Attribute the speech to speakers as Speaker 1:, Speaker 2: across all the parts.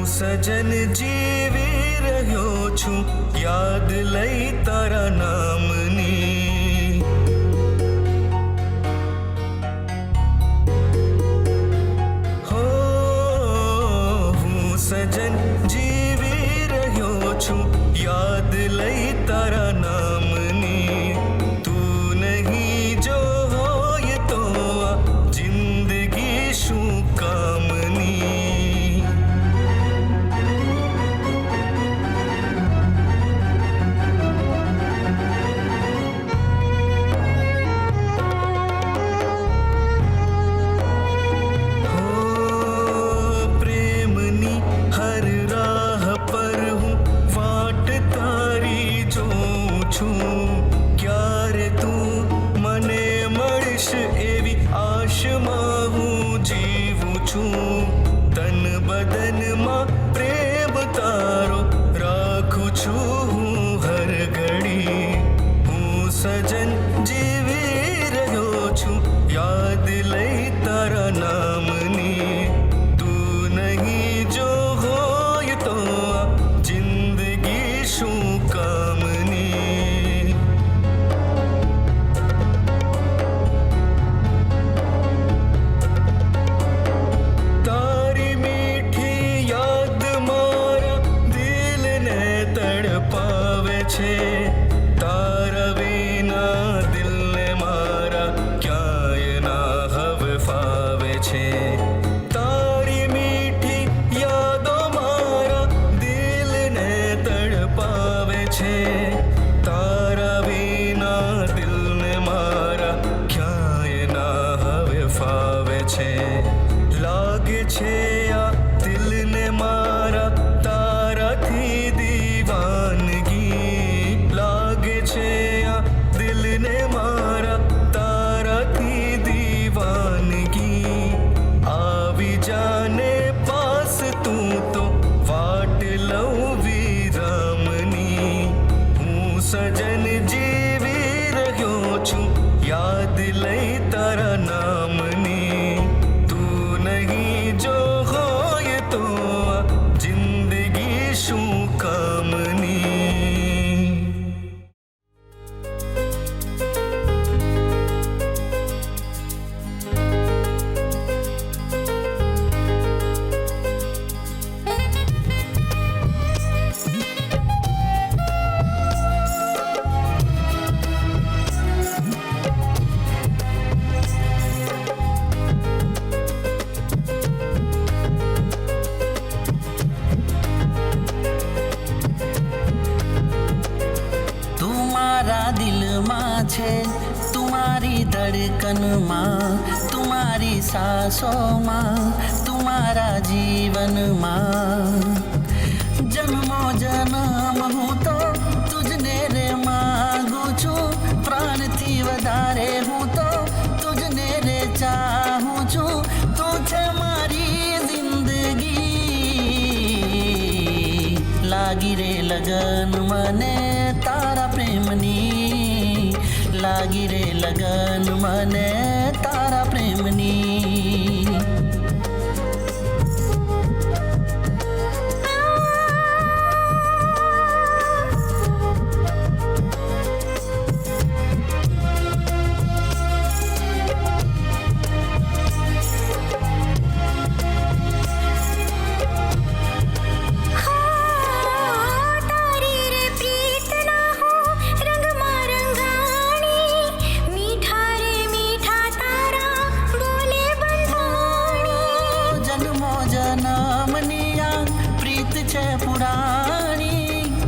Speaker 1: સજન જીવી રહ્યો છું યાદ લઈ તારા નામની. હો હું સજન જીવી રહ્યો છું યાદ લઈ તારા નામની. તું નહીં જો હોય તો આ જિંદગી શું કામની. ક્યારે તું મને મળશ એવી આશમાં હું જીવું છું. તન બદનમાં પ્રેમ તારો રાખું છું હું હર ઘડી. હું સજન જીવી રહ્યો છું યાદ લઈ તારા નામની. તું નહીં જો હોય તો આ જિંદગી શું કામની. તારા વિના દિલને મારા ક્યાંય ના હવે ફાવે છે. તારી મીઠી યાદો મારા દિલને તડપાવે છે. તારા વિના દિલને મારા ક્યાંય ના હવે ફાવે છે. લાગે છે આ દિલને મારા તારાથી દીવાનગી. લાગે છે આ દિલને મારા તારાથી દીવાનગી. આવી જાને પાસ તું તો વાટ લઉં વિરામની. હું સજન જીવી રહ્યો છું યાદ લઈ તારા નામની. તું નહીં જો હોય તો આ જિંદગી શું કામની.
Speaker 2: છે તુમારી ધડકનમાં, તુમારી સાસોમાં, તુમારા જીવનમાં. જન્મો જન્મ હું તો તુજને રે માગું છું. પ્રાણથી વધારે હું તો તુજને રે ચાહું છું. તું છે મારી જિંદગી. લાગી રે લગન મને તારા પ્રેમની. લાગી રે લગન મને તારા પ્રેમની.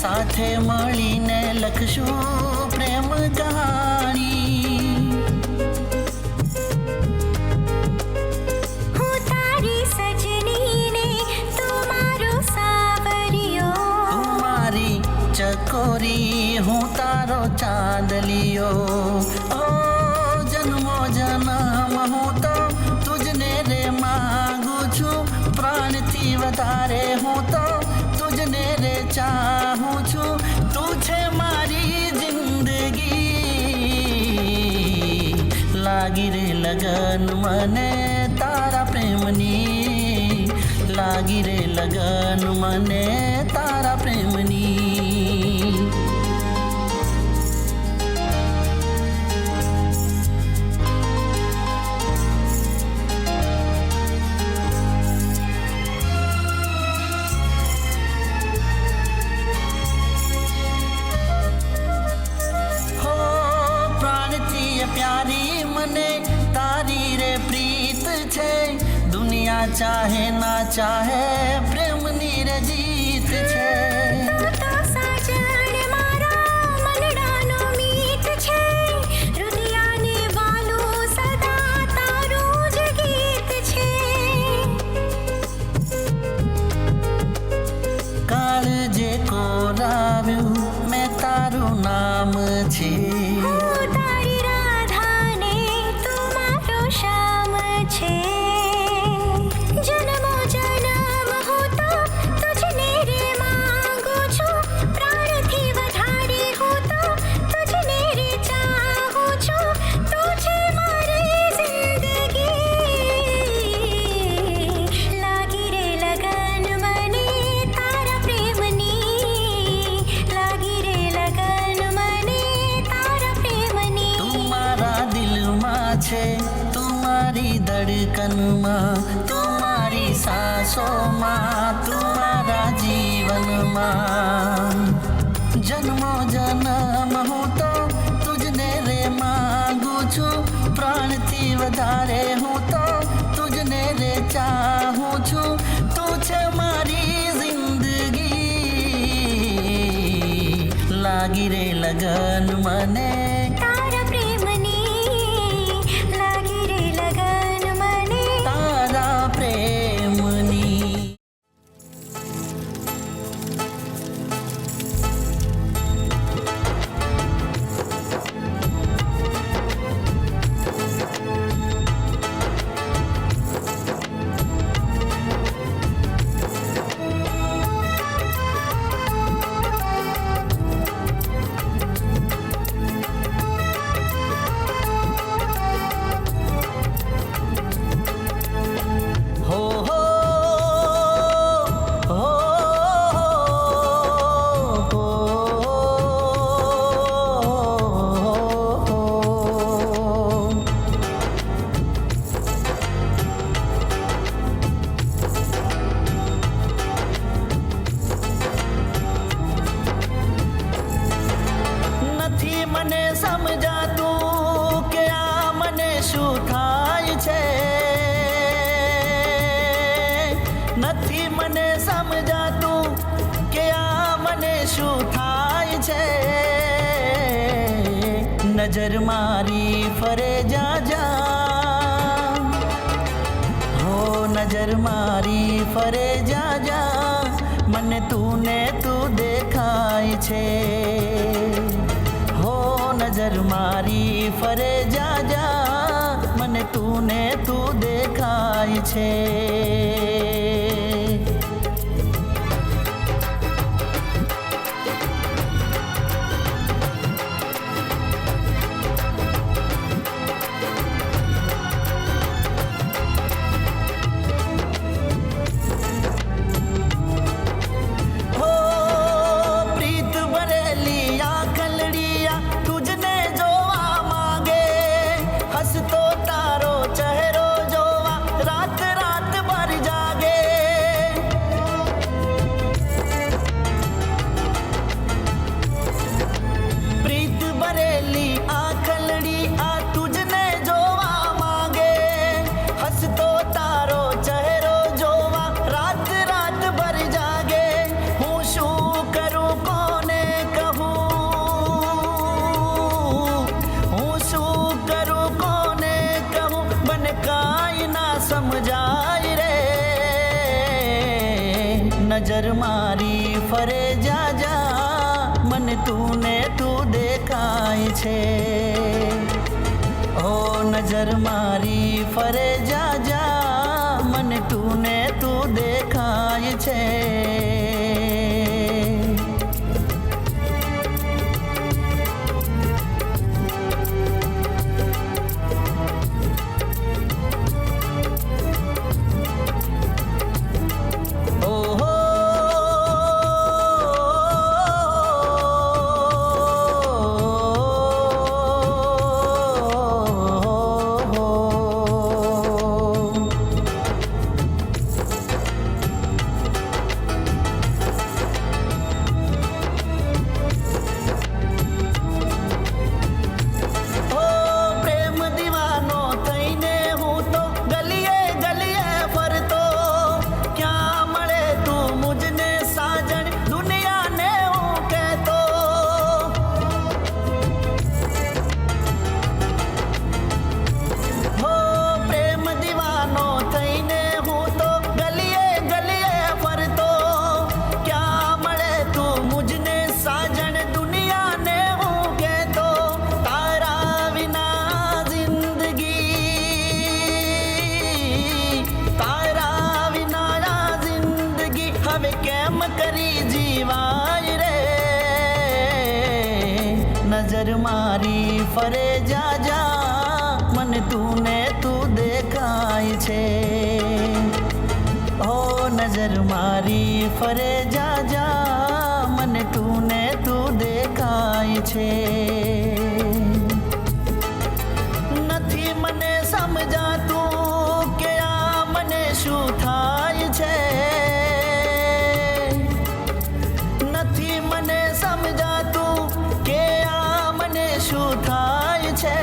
Speaker 2: સાથે મળીને લખશું પ્રેમ કહાણી.
Speaker 3: હું તારી સજનીને તું મારો સાવરિયો.
Speaker 2: તું મારી ચકોરી હું તારો ચાંદલિયો. ઓ જન્મો જન્મ હું તો તુજને રે માગું છું. પ્રાણથી વધારે હું તો તુજને રે ચાહું છું. તું છે મારી જિંદગી. લાગી રે લગન મને તારા પ્રેમની. લાગી રે લગન મને તારા પ્રેમની. હો પ્રાણથી પ્યારી મને તારી રે પ્રીત છે. દુનિયા ચાહે ના ચાહે પ્રેમની રે જીત છે.
Speaker 3: તું તો સાજણ મારા મનડાનો મીત છે. હૃદયાને વાલું સદા તારું જ ગીત છે.
Speaker 2: કાળજે કોરાવ્યું મેં તારું નામ છે.
Speaker 3: હું તારી રાધાને તું મારો શ્યામ છે. જન્મો જન્મ હું તો તુજને રે માંગુ છું. પ્રાણથી વધારે હું તો તુજને રે ચાહું છું. તું છે મારી જિંદગી. લાગી રે લગન મને તારા પ્રેમની. લાગી રે લગન મને તારા પ્રેમની.
Speaker 2: તું મારા દિલમાં છે, તું મારી ધડકનમાં, તું મારી સાસોમાં, તું મારા જીવનમાં. જન્મો જન્મ હું તો તુજને રે માંગુ છું. પ્રાણથી વધારે હું તો તુજને રે ચાહું છું. તું છે મારી જિંદગી. લાગી રે લગન મને
Speaker 3: તારા પ્રેમની. લાગી રે લગન મને
Speaker 2: તારા પ્રેમની. હો હો હો હો. નથી મને સમજાતું કે આ મને શું થાય છે. નથી મને સમજાતું કે આ મને શું થાય છે. નજર મારી ફરે જા જા, હો નજર મારી ફરે જા જા. મને તું ને તું દેખાય છે. હો નજર મારી ફરે જા જા. મને તું ને તું દેખાય છે. હો પ્રીત ભરેલી આંખલડિયા તુજને જોવા માંગે. હસતો તારો ચહેરો જોવા રાત રાત ભર જાગે. પ્રીત ભરેલી આંખલડી આ તુજને જોવા માંગે. હસતો તારો ચહેરો જોવા રાત રાત ભર જાગે. હું શું કરું કોને કહું, હું શું કરું કોને કહું. મને કાંઈ ના સમજાય રે. નજર મારી ફરે જા જા. મને તું ને તું દેખાય છે. ઓ નજર મારી ફરે જા જા. મને તું ને તું દેખાય છે. કેમ કરી જીવાય રે નજર મારી ફરે જા જા મને તું ને તું દેખાય છે ઓ નજર મારી ફરે જા જા મને તું ને તું દેખાય છે નથી મને સમજાતું કે આ મને શું થાય છે નથી મને સમજાતું કે આ મને શું થાય છે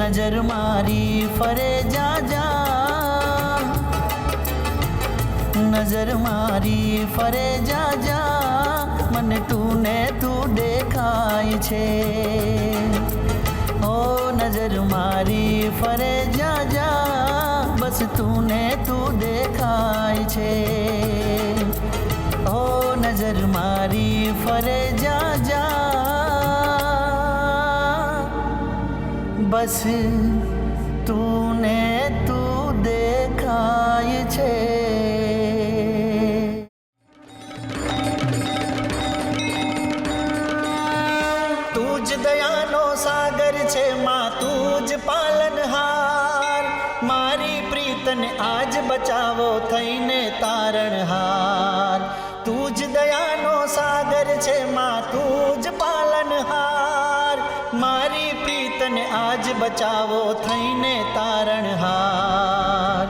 Speaker 2: નજર મારી ફરે જા જા નજર મારી ફરે જા જા મને તું ને તું દેખાય છે ઓ નજર મારી ફરે જા જા બસ તું ને તું દેખાય છે ઓ નજર મારી ફરે જા જા બસ તું ને તું દેખાય છે તું જ દયાનો સાગર છે માં તું જ પાલનહાર મારી પ્રીતને આજ બચાવો થઈને તારણહાર તું જ દયાનો સાગર છે માં તું જ પાલનહાર મારી પ્રીતને આજ બચાવો થઈને તારણહાર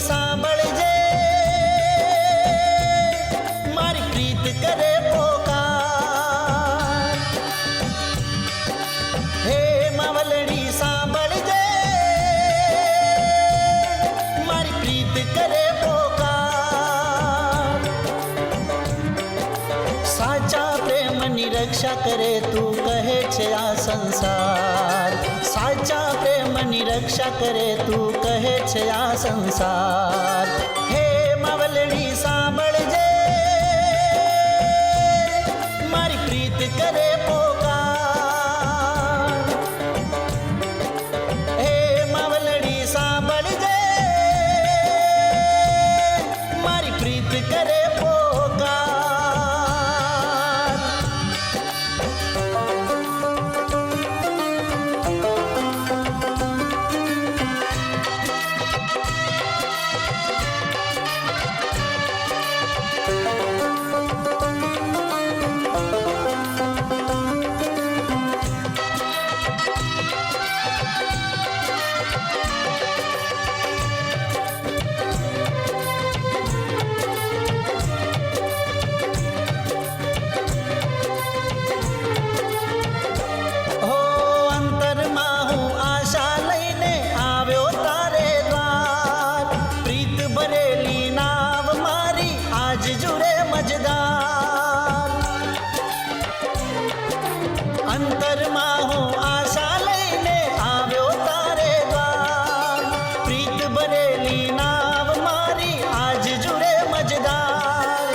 Speaker 2: સાંભળજે મારી પ્રીત કરે પોકાર હે માવલડી સાંભળજે મારી પ્રીત કરે પોકાર સાચા પ્રેમની રક્ષા કરે તું કહે છે આ સંસાર સાચા પ્રેમની રક્ષા કરે તું કહે છે આ સંસાર હે માવલડી સાંભળજે મારી પ્રીત કરે પોકાર હે માવલડી સાંભળજે મારી પ્રીત કરે પોકાર અંતરમાં હું આશા લઈને આવ્યો તારે દ્વાર પ્રીત ભરેલી નાવ મારી આજ જુડે મજદાર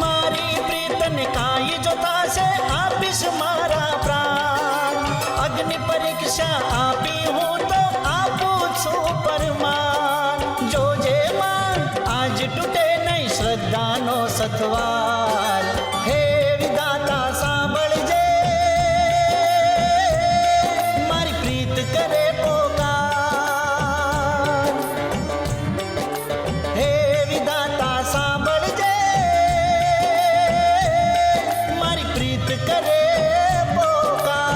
Speaker 2: મારી પ્રીતને કાંઈ જોતાશે આપીશ મારા પ્રાણ અગ્નિ પરીક્ષા આપી હું તો આપું છું પરમાન જોજે માન આજ તૂટે નહીં શ્રદ્ધાનો સથવાર હે વિધાતા સાંભળજે કરે પોકાર હે વિધાતા સાંભળજે મારી પ્રીત કરે પોકાર